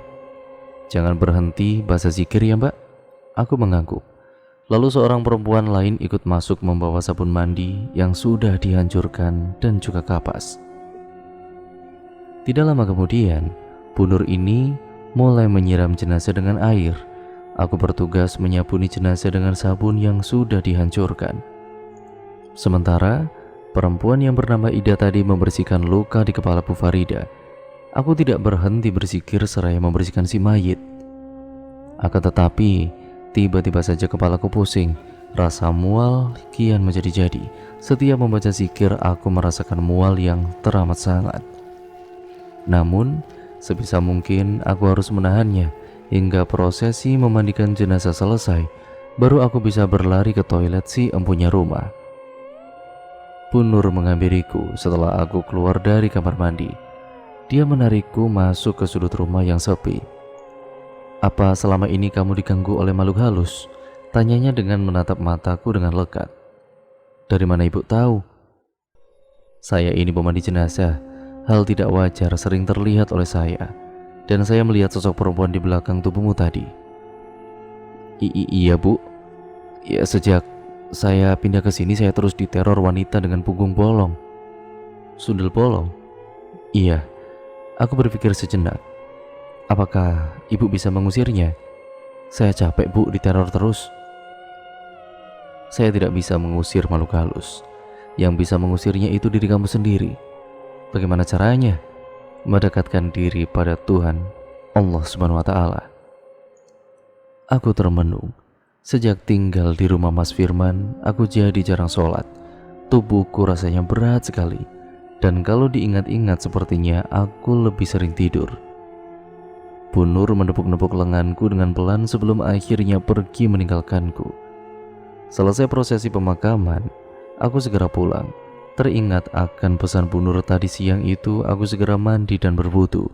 Jangan berhenti baca zikir ya Mbak? Aku mengangguk. Lalu seorang perempuan lain ikut masuk membawa sabun mandi yang sudah dihancurkan dan juga kapas. Tidak lama kemudian, Bu Nur ini mulai menyiram jenazah dengan air. Aku bertugas menyabuni jenazah dengan sabun yang sudah dihancurkan. Sementara perempuan yang bernama Ida tadi membersihkan luka di kepala Bu Farida. Aku tidak berhenti berzikir seraya membersihkan si mayit. Akan tetapi tiba-tiba saja kepalaku pusing. Rasa mual kian menjadi-jadi. Setiap membaca zikir aku merasakan mual yang teramat sangat. Namun sebisa mungkin aku harus menahannya hingga prosesi memandikan jenazah selesai. Baru aku bisa berlari ke toilet si empunya rumah. Bu Nur menghampiriku setelah aku keluar dari kamar mandi. Dia menarikku masuk ke sudut rumah yang sepi. Apa selama ini kamu diganggu oleh makhluk halus? Tanyanya dengan menatap mataku dengan lekat. Dari mana ibu tahu? Saya ini pemandi jenazah. Hal tidak wajar sering terlihat oleh saya. Dan saya melihat sosok perempuan di belakang tubuhmu tadi. Iya Bu. Ya, sejak saya pindah ke sini saya terus diteror wanita dengan punggung bolong. Sundel bolong? Iya. Aku berpikir sejenak. Apakah ibu bisa mengusirnya? Saya capek Bu diteror terus. Saya tidak bisa mengusir makhluk halus. Yang bisa mengusirnya itu diri kamu sendiri. Bagaimana caranya? Mendekatkan diri pada Tuhan Allah Subhanahu wa Ta'ala. Aku termenung. Sejak tinggal di rumah Mas Firman, aku jadi jarang sholat. Tubuhku rasanya berat sekali. Dan kalau diingat-ingat sepertinya aku lebih sering tidur. Bu Nur menepuk-nepuk lenganku dengan pelan sebelum akhirnya pergi meninggalkanku. Selesai prosesi pemakaman, aku segera pulang. Teringat akan pesan Bu Nur tadi siang itu, aku segera mandi dan berwudu.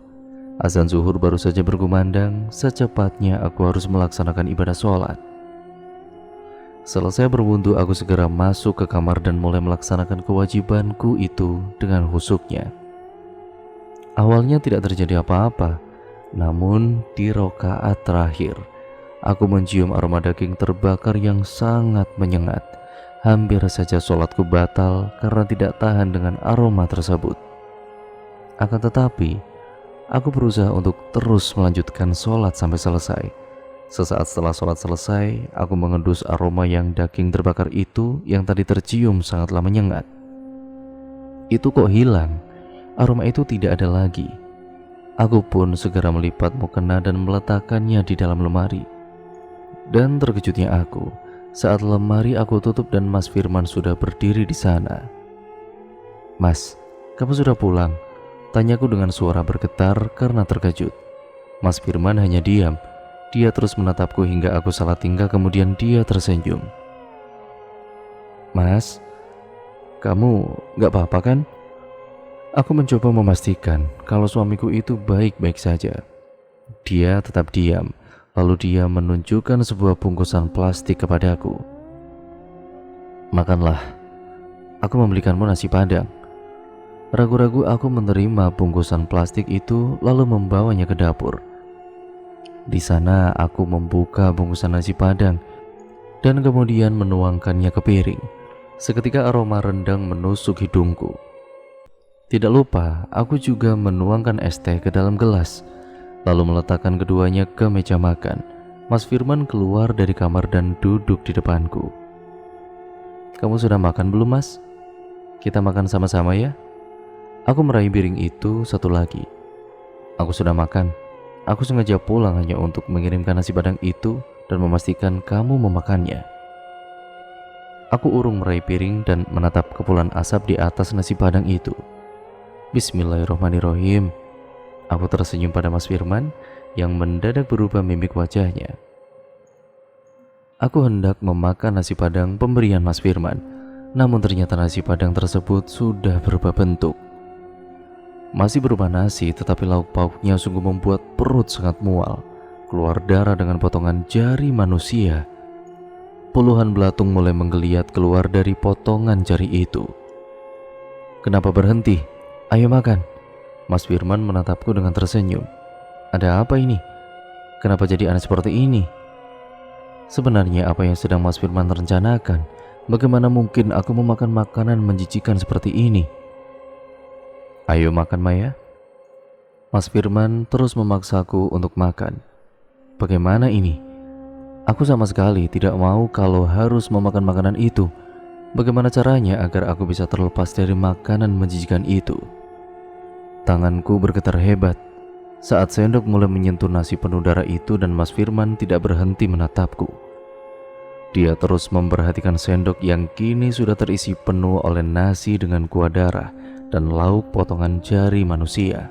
Azan zuhur baru saja berkumandang, secepatnya aku harus melaksanakan ibadah sholat. Selesai berwudu, aku segera masuk ke kamar dan mulai melaksanakan kewajibanku itu dengan khusyuknya. Awalnya tidak terjadi apa-apa, namun di rakaat terakhir, aku mencium aroma daging terbakar yang sangat menyengat. Hampir saja sholatku batal karena tidak tahan dengan aroma tersebut. Akan tetapi, aku berusaha untuk terus melanjutkan sholat sampai selesai. Sesaat setelah sholat selesai, aku mengendus aroma yang daging terbakar itu yang tadi tercium sangatlah menyengat. Itu kok hilang? Aroma itu tidak ada lagi. Aku pun segera melipat mukena dan meletakkannya di dalam lemari. Dan terkejutnya aku saat lemari aku tutup dan Mas Firman sudah berdiri di sana. "Mas, kamu sudah pulang?" tanyaku dengan suara bergetar karena terkejut. Mas Firman hanya diam. Dia terus menatapku hingga aku salah tingkah, kemudian dia tersenyum. "Mas, kamu gak apa-apa kan?" Aku mencoba memastikan kalau suamiku itu baik-baik saja. Dia tetap diam, lalu dia menunjukkan sebuah bungkusan plastik kepadaku. "Makanlah, aku membelikanmu nasi padang." Ragu-ragu aku menerima bungkusan plastik itu lalu membawanya ke dapur. Di sana aku membuka bungkusan nasi padang dan kemudian menuangkannya ke piring. Seketika aroma rendang menusuk hidungku. Tidak lupa, aku juga menuangkan es teh ke dalam gelas, lalu meletakkan keduanya ke meja makan. Mas Firman keluar dari kamar dan duduk di depanku. "Kamu sudah makan belum, Mas? Kita makan sama-sama ya." Aku meraih piring itu satu lagi. "Aku sudah makan. Aku sengaja pulang hanya untuk mengirimkan nasi padang itu dan memastikan kamu memakannya." Aku urung meraih piring dan menatap kepulan asap di atas nasi padang itu. "Bismillahirrahmanirrahim." Aku tersenyum pada Mas Firman yang mendadak berubah mimik wajahnya. Aku hendak memakan nasi padang pemberian Mas Firman, namun ternyata nasi padang tersebut sudah berubah bentuk. Masih berupa nasi, tetapi lauk pauknya sungguh membuat perut sangat mual. Keluar darah dengan potongan jari manusia. Puluhan belatung mulai menggeliat keluar dari potongan jari itu. "Kenapa berhenti? Ayo makan." Mas Firman menatapku dengan tersenyum. "Ada apa ini? Kenapa jadi aneh seperti ini?" Sebenarnya apa yang sedang Mas Firman rencanakan? Bagaimana mungkin aku memakan makanan menjijikan seperti ini? "Ayo makan, Maya." Mas Firman terus memaksaku untuk makan. Bagaimana ini? Aku sama sekali tidak mau kalau harus memakan makanan itu. Bagaimana caranya agar aku bisa terlepas dari makanan menjijikan itu? Tanganku bergetar hebat saat sendok mulai menyentuh nasi penuh darah itu dan Mas Firman tidak berhenti menatapku. Dia terus memperhatikan sendok yang kini sudah terisi penuh oleh nasi dengan kuah darah dan lauk potongan jari manusia.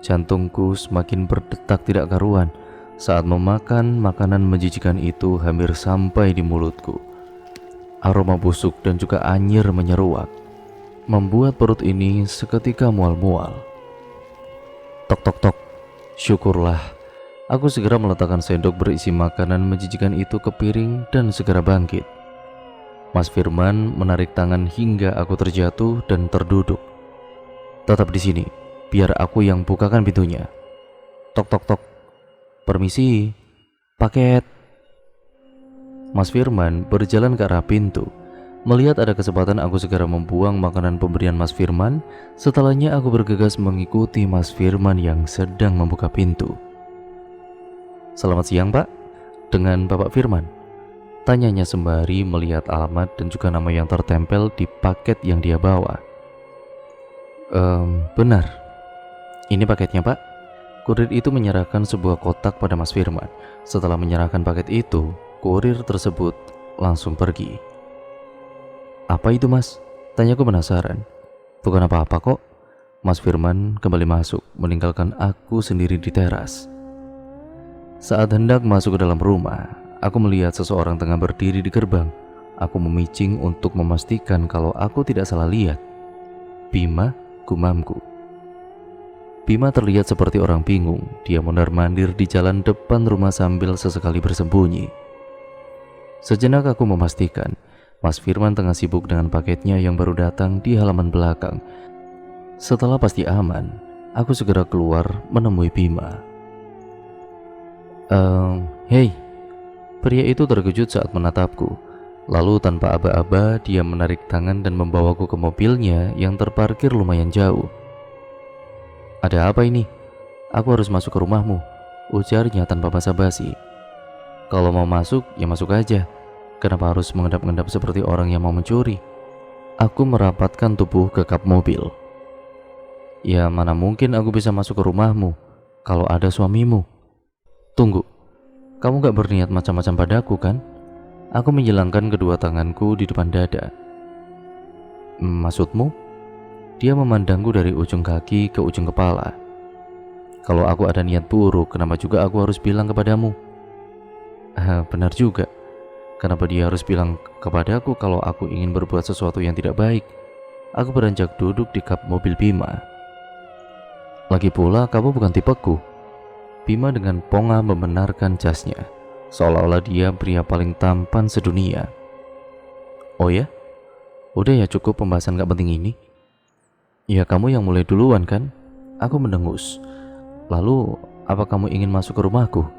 Jantungku semakin berdetak tidak karuan saat memakan makanan menjijikan itu hampir sampai di mulutku. Aroma busuk dan juga anyir menyeruak, membuat perut ini seketika mual-mual. Tok tok tok, syukurlah. Aku segera meletakkan sendok berisi makanan menjijikan itu ke piring dan segera bangkit. Mas Firman menarik tangan hingga aku terjatuh dan terduduk. "Tetap di sini, biar aku yang bukakan pintunya." Tok tok tok. "Permisi, paket." Mas Firman berjalan ke arah pintu. Melihat ada kesempatan, aku segera membuang makanan pemberian Mas Firman. Setelahnya aku bergegas mengikuti Mas Firman yang sedang membuka pintu. "Selamat siang, Pak. Dengan Bapak Firman?" tanyanya sembari melihat alamat dan juga nama yang tertempel di paket yang dia bawa. Benar. Ini paketnya, Pak." Kurir itu menyerahkan sebuah kotak pada Mas Firman. Setelah menyerahkan paket itu, kurir tersebut langsung pergi. "Apa itu, Mas?" tanyaku penasaran. "Bukan apa-apa kok. Mas Firman kembali masuk, meninggalkan aku sendiri di teras. Saat hendak masuk ke dalam rumah, aku melihat seseorang tengah berdiri di gerbang. Aku memicing untuk memastikan kalau aku tidak salah lihat. Bima, gumamku. Bima terlihat seperti orang bingung. Dia mondar-mandir di jalan depan rumah sambil sesekali bersembunyi. Sejenak aku memastikan Mas Firman tengah sibuk dengan paketnya yang baru datang di halaman belakang. Setelah pasti aman, aku segera keluar menemui Bima. Hei, pria itu terkejut saat menatapku. Lalu tanpa aba-aba dia menarik tangan dan membawaku ke mobilnya yang terparkir lumayan jauh. Ada apa ini? Aku harus masuk ke rumahmu, ujarnya tanpa basa-basi. Kalau mau masuk, ya masuk aja. Kenapa harus mengendap-endap seperti orang yang mau mencuri? Aku merapatkan tubuh ke kap mobil. Ya mana mungkin aku bisa masuk ke rumahmu kalau ada suamimu. Tunggu, kamu gak berniat macam-macam padaku kan? Aku menjelangkan kedua tanganku di depan dada. Maksudmu? Dia memandangku dari ujung kaki ke ujung kepala. Kalau aku ada niat buruk, kenapa juga aku harus bilang kepadamu? Benar juga. Kenapa dia harus bilang kepadaku kalau aku ingin berbuat sesuatu yang tidak baik? Aku beranjak duduk di kap mobil Bima. Lagi pula kamu bukan tipeku. Bima dengan ponga membenarkan jasnya, seolah-olah dia pria paling tampan sedunia. Oh ya? Udah ya cukup pembahasan gak penting ini. Ya kamu yang mulai duluan kan? Aku mendengus. Lalu apa kamu ingin masuk ke rumahku?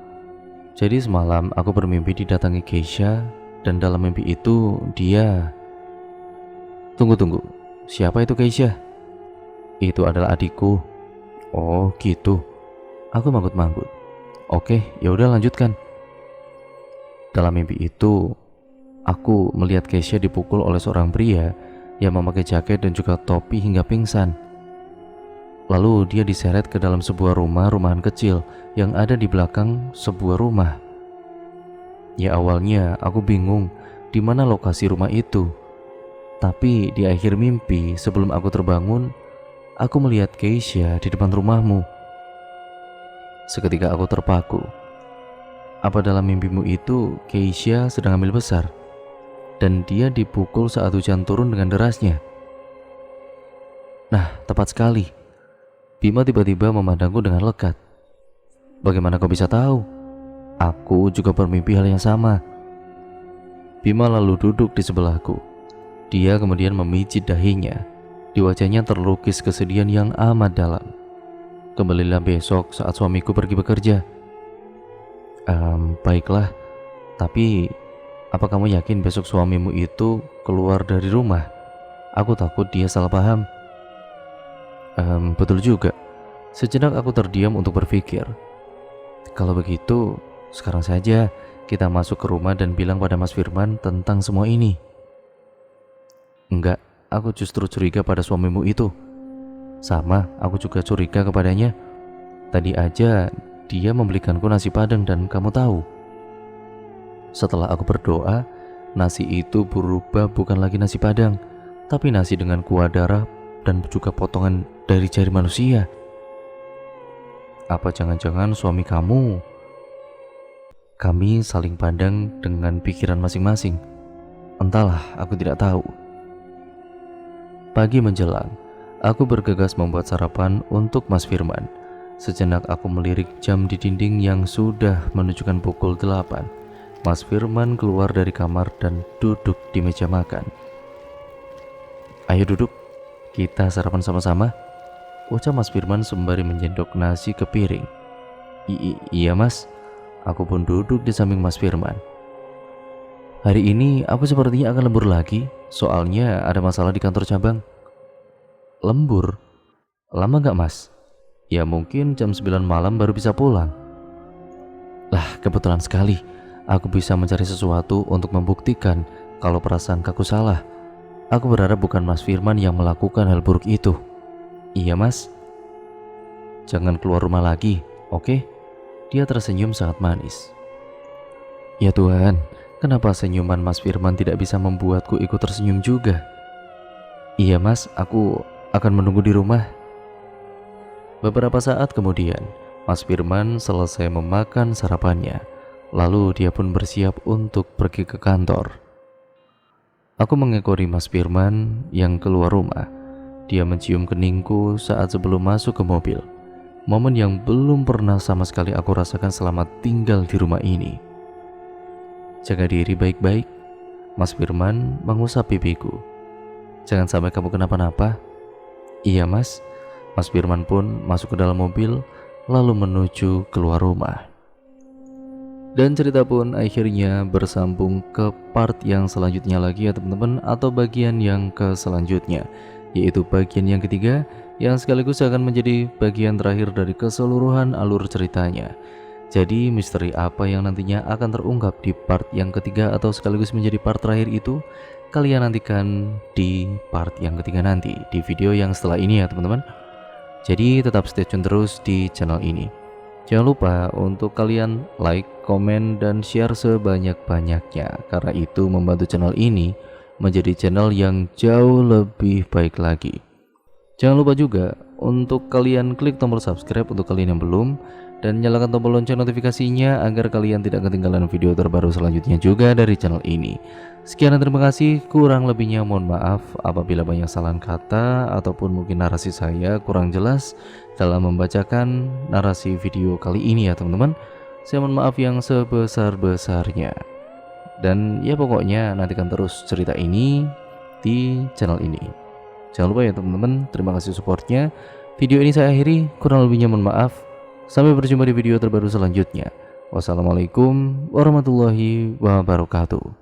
Jadi semalam aku bermimpi didatangi Keisha, dan dalam mimpi itu dia... Tunggu, siapa itu Keisha? Itu adalah adikku. Oh gitu. Aku manggut-manggut. Oke, ya udah lanjutkan. Dalam mimpi itu, aku melihat Keisha dipukul oleh seorang pria yang memakai jaket dan juga topi hingga pingsan. Lalu dia diseret ke dalam sebuah rumahan kecil yang ada di belakang sebuah rumah. Ya awalnya aku bingung di mana lokasi rumah itu. Tapi di akhir mimpi sebelum aku terbangun, aku melihat Keisha di depan rumahmu. Seketika aku terpaku. Apa dalam mimpimu itu Keisha sedang hamil besar dan dia dipukul saat hujan turun dengan derasnya? Nah, tepat sekali. Bima tiba-tiba memandangku dengan lekat. Bagaimana kau bisa tahu? Aku juga bermimpi hal yang sama. Bima lalu duduk di sebelahku. Dia kemudian memijit dahinya. Di wajahnya terlukis kesedihan yang amat dalam. Kembalilah besok saat suamiku pergi bekerja. Baiklah. Tapi apa kamu yakin besok suamimu itu keluar dari rumah? Aku takut dia salah paham. Betul juga. Sejenak aku terdiam untuk berpikir. Kalau begitu, sekarang saja kita masuk ke rumah dan bilang pada Mas Firman tentang semua ini. Enggak, aku justru curiga pada suamimu itu. Sama, aku juga curiga kepadanya. Tadi aja dia membelikanku nasi padang dan kamu tahu. Setelah aku berdoa, nasi itu berubah bukan lagi nasi padang, tapi nasi dengan kuah darah dan juga potongan dari jari manusia. Apa jangan-jangan suami kamu? Kami saling pandang dengan pikiran masing-masing. Entahlah, aku tidak tahu. Pagi menjelang, aku bergegas membuat sarapan untuk Mas Firman. Sejenak aku melirik jam di dinding yang sudah menunjukkan pukul 8. Mas Firman keluar dari kamar dan duduk di meja makan. Ayo duduk, kita sarapan sama-sama, ucap Mas Firman sembari menyendok nasi ke piring. Iya mas. Aku pun duduk di samping Mas Firman. Hari ini aku sepertinya akan lembur lagi, soalnya ada masalah di kantor cabang. Lembur? Lama gak mas? Ya mungkin jam 9 malam baru bisa pulang. Lah kebetulan sekali, aku bisa mencari sesuatu untuk membuktikan kalau prasangkaku salah. Aku berharap bukan Mas Firman yang melakukan hal buruk itu. Iya mas. Jangan keluar rumah lagi, oke? Dia tersenyum sangat manis. Ya Tuhan, kenapa senyuman Mas Firman tidak bisa membuatku ikut tersenyum juga? Iya mas, aku akan menunggu di rumah. Beberapa saat kemudian, Mas Firman selesai memakan sarapannya. Lalu dia pun bersiap untuk pergi ke kantor. Aku mengekori Mas Firman yang keluar rumah. Dia mencium keningku saat sebelum masuk ke mobil. Momen yang belum pernah sama sekali aku rasakan selama tinggal di rumah ini. Jaga diri baik-baik, Mas Firman mengusap pipiku. Jangan sampai kamu kenapa-napa. Iya mas. Mas Firman pun masuk ke dalam mobil lalu menuju keluar rumah. Dan cerita pun akhirnya bersambung ke part yang selanjutnya lagi ya teman-teman, atau bagian yang ke selanjutnya, yaitu bagian yang ketiga yang sekaligus akan menjadi bagian terakhir dari keseluruhan alur ceritanya. Jadi misteri apa yang nantinya akan terungkap di part yang ketiga atau sekaligus menjadi part terakhir itu kalian nantikan di part yang ketiga nanti di video yang setelah ini ya teman-teman. Jadi tetap stay tune terus di channel ini. Jangan lupa untuk kalian like, komen, dan share sebanyak-banyaknya, karena itu membantu channel ini menjadi channel yang jauh lebih baik lagi. Jangan lupa juga untuk kalian klik tombol subscribe untuk kalian yang belum, dan nyalakan tombol lonceng notifikasinya agar kalian tidak ketinggalan video terbaru selanjutnya juga dari channel ini. Sekian dan terima kasih, kurang lebihnya mohon maaf apabila banyak salah kata ataupun mungkin narasi saya kurang jelas dalam membacakan narasi video kali ini ya teman-teman. Saya mohon maaf yang sebesar-besarnya. Dan ya pokoknya nantikan terus cerita ini di channel ini. Jangan lupa ya teman-teman, terima kasih supportnya. Video ini saya akhiri, kurang lebihnya mohon maaf. Sampai berjumpa di video terbaru selanjutnya. Wassalamualaikum warahmatullahi wabarakatuh.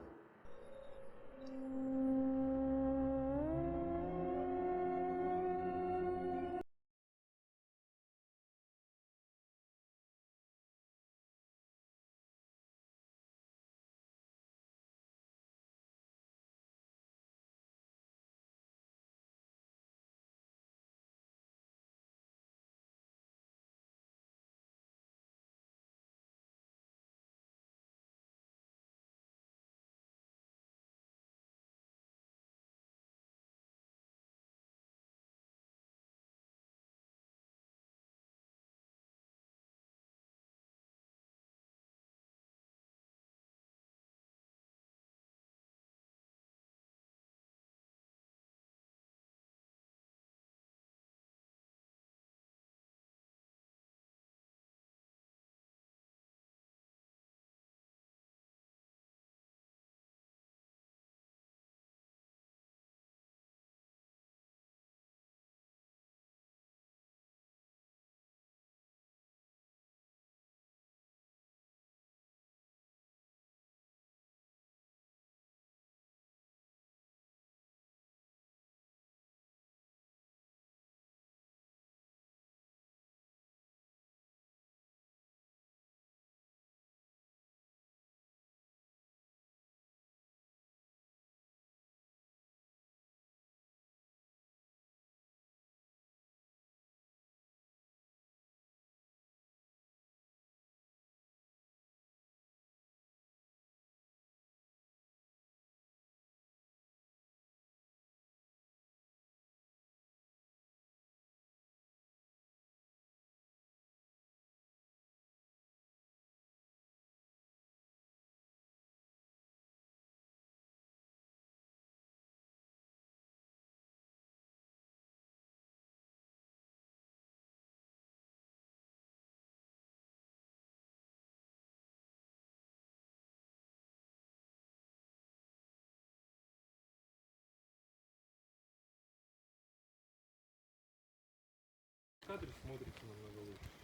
Кадры смотрится намного лучше.